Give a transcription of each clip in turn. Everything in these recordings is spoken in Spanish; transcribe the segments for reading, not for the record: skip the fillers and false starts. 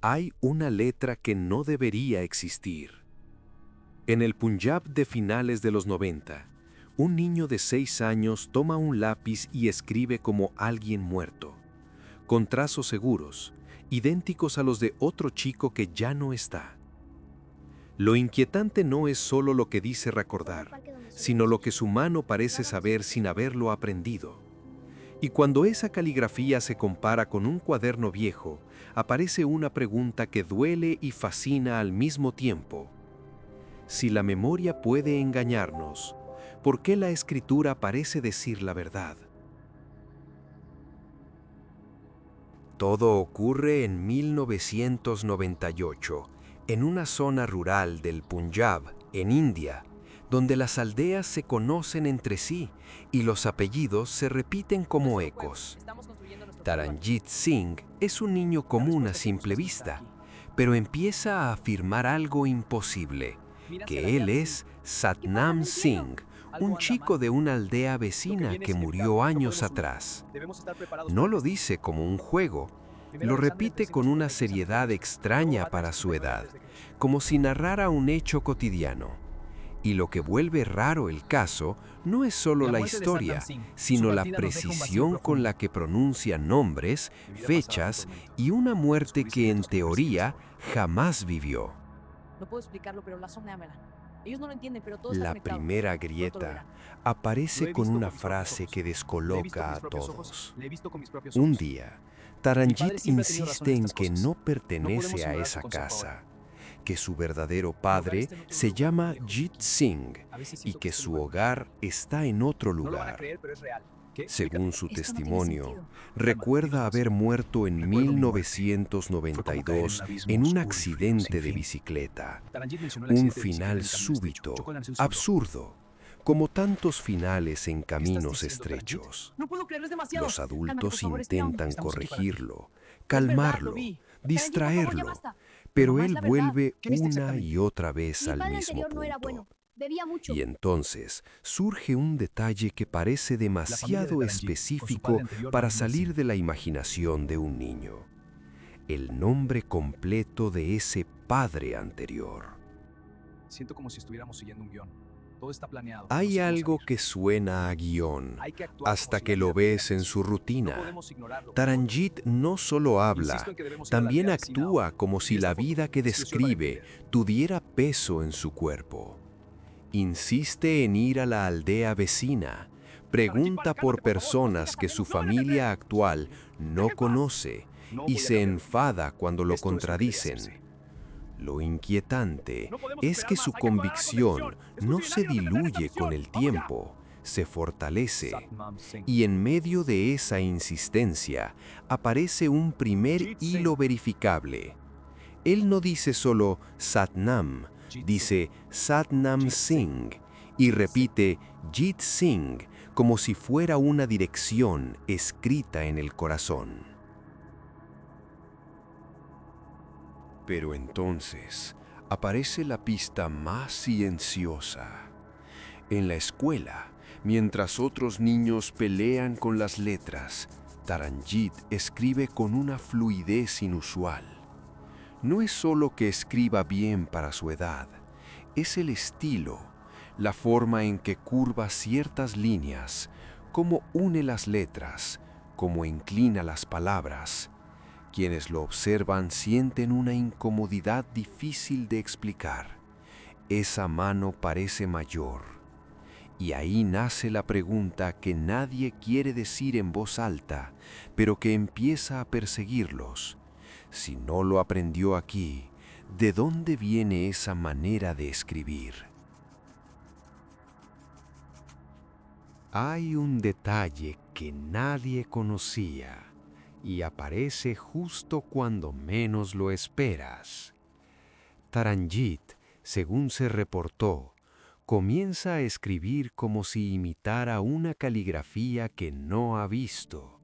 hay una letra que no debería existir. En el Punjab de finales de los 90, un niño de 6 años toma un lápiz y escribe como alguien muerto, con trazos seguros, idénticos a los de otro chico que ya no está. Lo inquietante no es solo lo que dice recordar, sino lo que su mano parece saber sin haberlo aprendido. Y cuando esa caligrafía se compara con un cuaderno viejo, aparece una pregunta que duele y fascina al mismo tiempo. Si la memoria puede engañarnos, ¿por qué la escritura parece decir la verdad? Todo ocurre en 1998, en una zona rural del Punjab, en India, donde las aldeas se conocen entre sí y los apellidos se repiten como ecos. Taranjit Singh es un niño común a simple vista, pero empieza a afirmar algo imposible, que él es Satnam Singh, un chico de una aldea vecina que murió años atrás. No lo dice como un juego, lo repite con una seriedad extraña para su edad, como si narrara un hecho cotidiano. Y lo que vuelve raro el caso no es solo la historia, sino la precisión con la que pronuncia nombres, fechas y una muerte que en teoría jamás vivió. No puedo explicarlo, pero la sombréamela. Ellos no lo entienden, pero todo está La conectado. primera Pronto lo grieta verán. aparece con una frase que descoloca a todos. Un día, Taranjit insiste en que no pertenece a esa casa, que su verdadero padre se llama Jit Singh y que su hogar está en otro lugar. Según su Esto no tiene testimonio, sentido. recuerda haber muerto en 1992 en un accidente de bicicleta. Un final súbito, absurdo, como tantos finales en caminos estrechos. No puedo creerlo, es demasiado. Los Cálmate, por adultos favor, este hombre. intentan corregirlo, Es verdad, calmarlo, lo vi. Taranjit, por favor, ya distraerlo, basta. pero Mamá, es él la verdad. vuelve ¿Qué viste una exactamente? y otra vez Mi al padre mismo anterior no era punto. bueno. Bebía mucho. Y entonces surge un detalle que parece demasiado Taranjit, específico con su padre anterior, para Mahendra salir Singh. de la imaginación de un niño. El nombre completo de ese padre anterior. Siento como si estuviéramos siguiendo un guión. Todo está planeado. Hay no sé cómo algo salir. que suena a guión, Hay que actuar hasta como si que la lo vida tuviera ves en peso. su No rutina. podemos ignorarlo. Taranjit no solo habla, Insisto en que debemos ir a la también aldea vecina actúa ahora. como Y si esta la foto, vida que exclusiva para describe Twitter. tuviera peso en su cuerpo. Insiste en ir a la aldea vecina, pregunta por personas que su familia actual no conoce y se enfada cuando lo Esto es lo que debía contradicen. hacerse. Lo inquietante No podemos es esperar que más, su hay que actuar con convicción decisión. no Escuche, se nadie nos detenga en esta diluye misión. con el ¡Vamos ya! tiempo, se fortalece. Satnam Singh. Y en medio de esa insistencia aparece un primer Jit hilo Singh. verificable. Él no dice solo Satnam, dice Satnam Jit Singh y repite Jit Singh como si fuera una dirección escrita en el corazón. Pero entonces aparece la pista más silenciosa. En la escuela, mientras otros niños pelean con las letras, Taranjit escribe con una fluidez inusual. No es solo que escriba bien para su edad, es el estilo, la forma en que curva ciertas líneas, cómo une las letras, cómo inclina las palabras. Quienes lo observan sienten una incomodidad difícil de explicar. Esa mano parece mayor. Y ahí nace la pregunta que nadie quiere decir en voz alta, pero que empieza a perseguirlos. Si no lo aprendió aquí, ¿de dónde viene esa manera de escribir? Hay un detalle que nadie conocía y aparece justo cuando menos lo esperas. Taranjit, según se reportó, comienza a escribir como si imitara una caligrafía que no ha visto.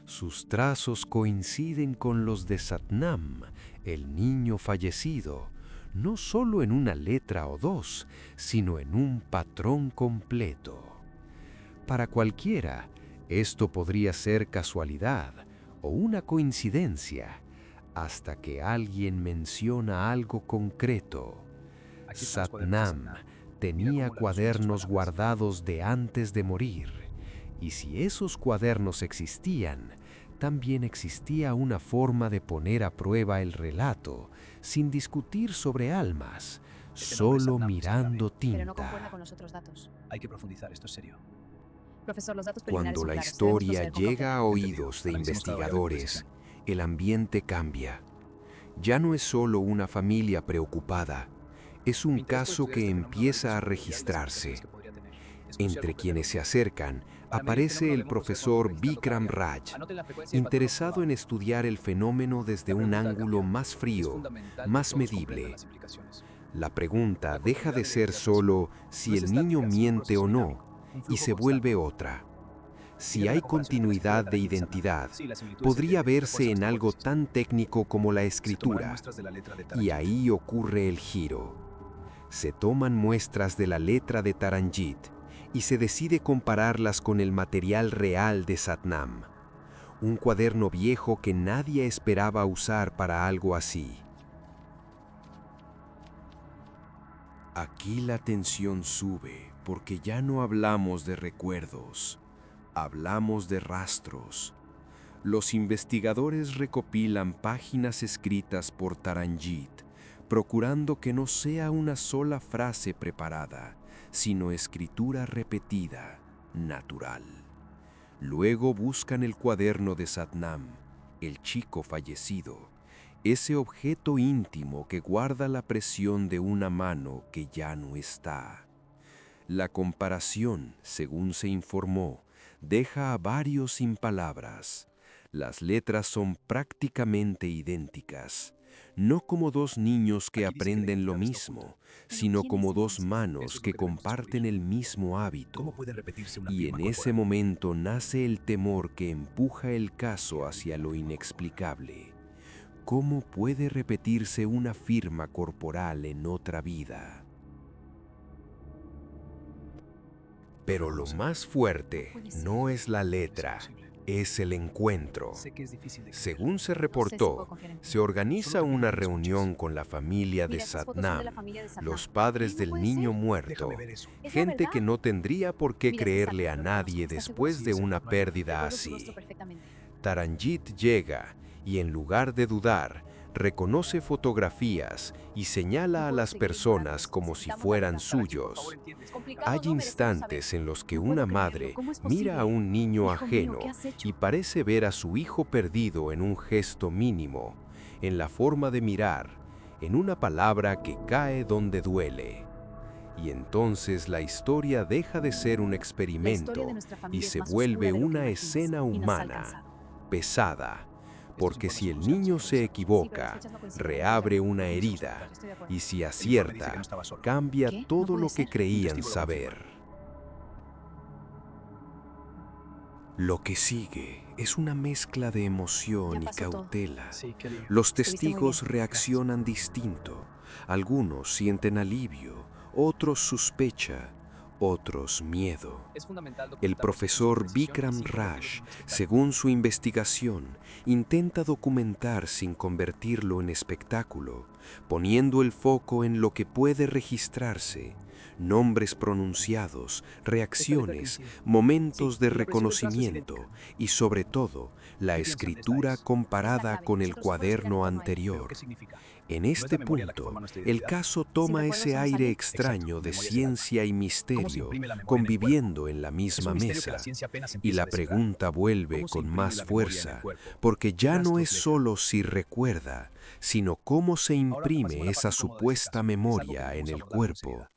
Sus trazos coinciden con los de Satnam, el niño fallecido, no solo en una letra o dos, sino en un patrón completo. Para cualquiera, esto podría ser casualidad o una coincidencia. hasta que alguien menciona algo concreto. Aquí están los cuadernos de Satnam Mira tenía cómo le gustan sus cuadernos palabras. guardados de antes de morir, y si esos cuadernos existían, también existía una forma de poner a prueba el relato sin discutir sobre almas, Ese nombre solo Satnam es clave. mirando Pero no concuerda tinta. con los otros datos. Hay que profundizar, esto es serio. Profesor, los datos preliminares Cuando son la claros. Debemos historia proceder con llega a cautela. oídos de Analicemos cada variable con investigadores, el ambiente cambia. Ya no es solo una familia preocupada, es un Mi interés por caso estudiar que este fenómeno empieza a radica sobre las registrarse. implicaciones que podría tener. Es crucial Entre comprenderlo. quienes se acercan, Para medir el aparece fenómeno el debemos proceder profesor con registrando cada Bikram variable. Raj, Anoten la frecuencia y el patrón interesado en observado. estudiar el fenómeno desde La un pregunta ha ángulo cambiado. más Es frío, fundamental que más todos comprendan medible. las implicaciones. La pregunta La deja continuidad de de la ser identidad solo personal si no es el niño estática, sino un miente o proceso no, dinámico, un y flujo se constante. vuelve otra. Si Fíjate hay la comparación entre la escritura continuidad de Tarajit y Satnam. identidad, Sí, las similitudes podría entre verse refuerzan en esta algo hipótesis. tan técnico como la Se tomarán escritura. muestras de la letra de Y Tarajit. ahí ocurre el giro. Se toman muestras de la letra de Taranjit y se decide compararlas con el material real de Satnam. Un cuaderno viejo que nadie esperaba usar para algo así. Aquí la tensión sube porque ya no hablamos de recuerdos, hablamos de rastros. Los investigadores recopilan páginas escritas por Taranjit, procurando que no sea una sola frase preparada, sino escritura repetida, natural. Luego buscan el cuaderno de Satnam, el chico fallecido, ese objeto íntimo que guarda la presión de una mano que ya no está. La comparación, según se informó, deja a varios sin palabras. Las letras son prácticamente idénticas, no como dos niños que Aquí dice que la aprenden lo identidad está mismo, oculta. sino ¿quién como es dos entonces? manos Eso es que lo que debemos comparten descubrir. el mismo hábito. ¿Cómo puede repetirse una Y firma en ese corporal? momento nace el temor que empuja el caso hacia lo inexplicable. ¿Cómo puede repetirse una firma corporal en otra vida? Pero lo más fuerte no es la letra, es el encuentro. Sé que es difícil de creer. Según se No sé si puedo reportó, confiar en ti. se organiza Solo te pido una que me escuches. reunión con la familia de Mira, estas fotos son de la Satnam, familia de Satnam. los padres No del puede niño ser. muerto, Déjame ver eso. Es la gente verdad. que no tendría por qué Mira, creerle César, a lo nadie conozco, ¿estás después seguro? de Sí, una César, no hay duda. pérdida Recuerdo su rostro así. perfectamente. Taranjit llega y en lugar de dudar, reconoce fotografías y señala No a puedo las seguir personas ignorándolos. como si Necesitamos la fueran verdad. Tarajit, por favor, suyos. entiende. Es complicado, Hay no merecemos instantes saber. en los que No una puedo creerlo. madre ¿Cómo es mira a posible? un niño Hijo mío, ajeno ¿qué has hecho? y parece ver a su hijo perdido en un gesto mínimo, en la forma de mirar, en una palabra que cae donde duele. Y entonces la historia deja de ser un La experimento historia de nuestra y familia es se más vuelve oscura de lo que una imaginas, escena y nos ha humana, alcanzado. pesada, porque si el informes cruciales niño que se revisamos. Sí, pero las equivoca, fechas no coinciden. reabre una Definición herida, secreta. Estoy de acuerdo. y si El informe dice que acierta, no estaba solo. cambia ¿Qué? No todo puede lo que ser. creían testigo lo saber. Lo que sigue es una mezcla de emoción Ya y pasó todo. cautela. Sí, qué alivio. Los Estuviste muy testigos bien. reaccionan distinto. Algunos sienten alivio, otros sospecha, otros miedo. Es fundamental El documentar los hechos profesor con precisión y Bikram sin convertirlos Raj, en un espectáculo. según su investigación, intenta documentar sin convertirlo en espectáculo, poniendo el foco en lo que puede registrarse, nombres pronunciados, reacciones, momentos de Sí, y la presión del trazo es reconocimiento idéntica. y sobre todo la ¿Qué piensan de esta escritura es? comparada Es la clave. con el Nosotros podemos cuaderno llegar a un punto ¿Pero anterior. qué significa? En ¿No es este la memoria la que punto, forma nuestra el identidad? caso Sin toma recuerdos ese somos aire alguien. extraño de Memoria es el alma. ciencia y ¿Cómo se misterio, imprime la memoria en el cuerpo? conviviendo en la Es misma un misterio que mesa. la ciencia apenas Y empieza la a descifrar. pregunta vuelve ¿Cómo se con imprime más la memoria en el fuerza, cuerpo? porque ya no Rastros es dejan. solo si recuerda, sino cómo se Ahora pasemos imprime a la esa parte incómoda de este supuesta caso. Es algo que memoria en debemos el abordar con cuerpo. seriedad.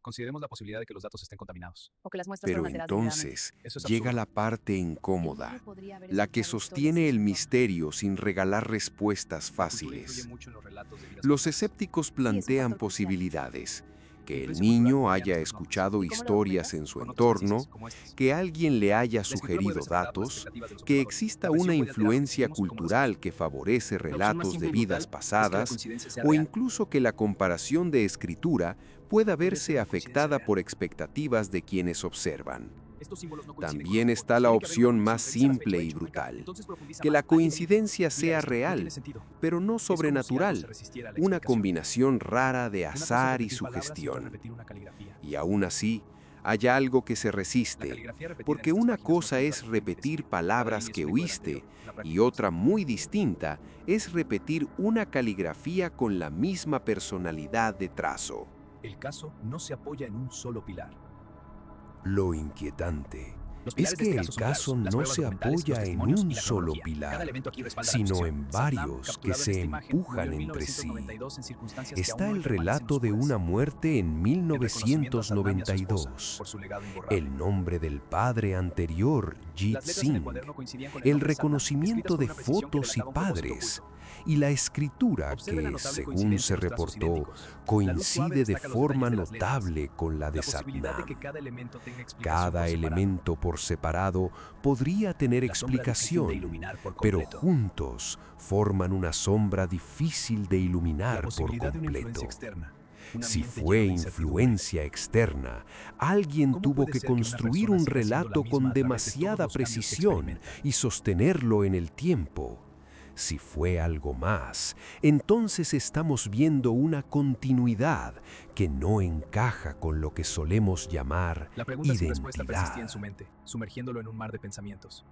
Consideremos la posibilidad de que los datos estén contaminados. O que las muestras Pero fueron alteradas deliberadamente. entonces Eso es llega absurdo. la parte El incómoda, niño podría haber la que escuchado historias sostiene en el su entorno. misterio sin regalar respuestas La cultura influye fáciles. mucho en los relatos de vidas Los pasadas. escépticos Sí, es un plantean factor crucial. posibilidades, que el Influencia cultural niño cambia haya nuestras normas. escuchado ¿Y cómo lo historias documentas? en su Con otras entorno, noticias como estas. que alguien le haya La escritura puede sugerido verse afectada por las datos, expectativas de los que observadores. exista La presión una puede alterar lo que influencia sentimos y cómo lo cultural hacemos. que favorece La opción más relatos de simple y vidas brutal es que la pasadas, coincidencia sea o real. incluso que la comparación de escritura pueda Podría verse ser una coincidencia afectada real. por expectativas de quienes observan. Estos símbolos no coinciden con También los está la tipos. Tiene que haber opción una más conexión. Revisa las simple y fecha, brutal, entonces profundiza que más. la Alguien dijo, coincidencia "Mira sea esto, no tiene real, sentido". pero no Es como si algo se sobrenatural, resistiera a la una explicación. combinación rara de Una cosa es azar y repetir palabras otra sugestión. repetir una caligrafía. Y aún así, hay algo que se La resiste, caligrafía repetida en porque estas una páginas no cosa filtra es lo que emites. repetir Cada palabras línea es que un eco de la oíste anterior. La y práctica otra funciona. muy distinta es repetir una caligrafía con la misma personalidad de trazo. El caso no se apoya en un solo pilar. Lo inquietante Los es pilares de que este el caso son caso claros, las no pruebas se documentales, los apoya en testimonios un y la solo cronología. Cada pilar, elemento aquí respalda la sino acusación. en Satnam, varios que capturado en se esta imagen, murió empujan en entre sí. 1992 en circunstancias que aún Está hoy el permanecen relato de oscuras. una muerte en El reconocimiento a Satnam y a su esposa 1992, por su legado imborrable. el nombre del padre anterior, Jit Las letras en el Singh, cuaderno coincidían con el el nombre Satnam, reconocimiento escritas con de una precisión que fotos y delataba un propósito padres, oculto. y la escritura Observe la que, notable según coincidencia se en los trazos reportó, idénticos. La luz suave coincide de destaca los forma detalles de las letras. notable con la de La posibilidad de Satnam. que cada elemento tenga explicación Cada por separado. elemento por separado podría tener La sombra difícil de explicación, iluminar por pero completo. juntos forman una sombra difícil de La iluminar por posibilidad de una completo. influencia externa. Un Si ambiente fue lleno de incertidumbre. influencia externa, alguien ¿Cómo tuvo puede que ser que una construir persona un siga siendo la relato misma con a través de todos demasiada los cambios que precisión experimenta? y sostenerlo en el tiempo? Si fue algo más, entonces estamos viendo una continuidad que no encaja con lo que solemos llamar La pregunta sin respuesta persistía identidad. en su mente, sumergiéndolo en un mar de pensamientos.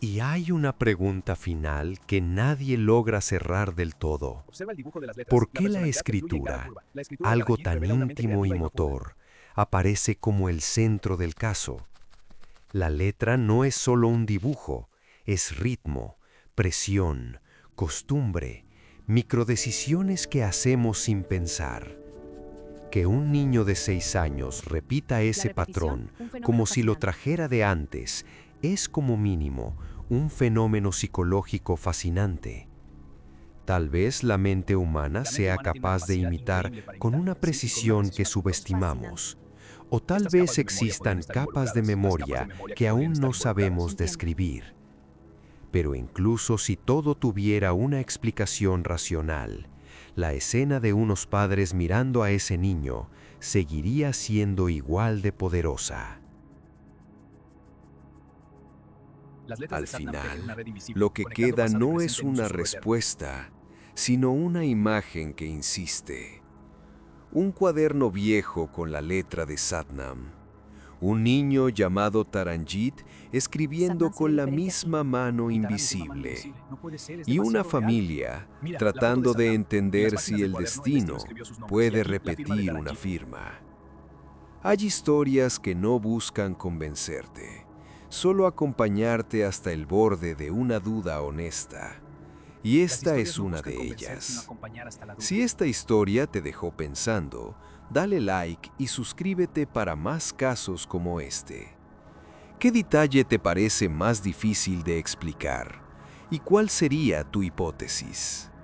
Y hay una pregunta final que nadie logra cerrar del todo. Observa el dibujo de las letras. ¿Por qué la personalidad que fluye en cada escritura, curva. La escritura de algo Balaji tan revela una mente íntimo y creativa profunda. motor, aparece como el centro del caso? La letra no es solo un dibujo, es ritmo, presión, costumbre, microdecisiones que hacemos sin pensar. Que un niño de 6 años repita ese repetición, patrón un fenómeno como si lo fascinante. trajera de antes es como mínimo un fenómeno psicológico fascinante. Tal vez la mente humana mente sea humana tiene una capaz de capacidad imitar increíble para con imitar, una sí, con una precisión que precisión asombrosa. subestimamos. O tal Estas vez capas de memoria existan podrían estar capas de involucradas, las memoria capas de memoria que podrían aún estar no involucradas. sabemos Entiendo. describir. Pero incluso si todo tuviera una explicación racional, la escena de unos padres mirando a ese niño seguiría siendo igual de poderosa. Las letras Al de Satnam final, tejen una red invisible, lo que conectando queda pasado y no presente es en un una susurro eterno. respuesta, sino una imagen que insiste. Un cuaderno viejo con la letra de Satnam. Un niño llamado Taranjit escribiendo Satnam se con ve la diferente aquí. misma mano Pintará mi misma mano invisible. invisible. No puede ser, es Y una demasiado real. familia Mira, la foto de tratando de Satnam. En entender las si páginas del el cuaderno, el destino escribió sus nombres, y puede aquí la firma de repetir una Taranjit. firma. Hay historias que no buscan convencerte, solo acompañarte hasta el borde de una duda honesta. Y Las esta historias es no una buscan de convencer, sino ellas. acompañar hasta la duda. Si esta historia te dejó pensando, dale like y suscríbete para más casos como este. ¿Qué detalle te parece más difícil de explicar? ¿Y cuál sería tu hipótesis?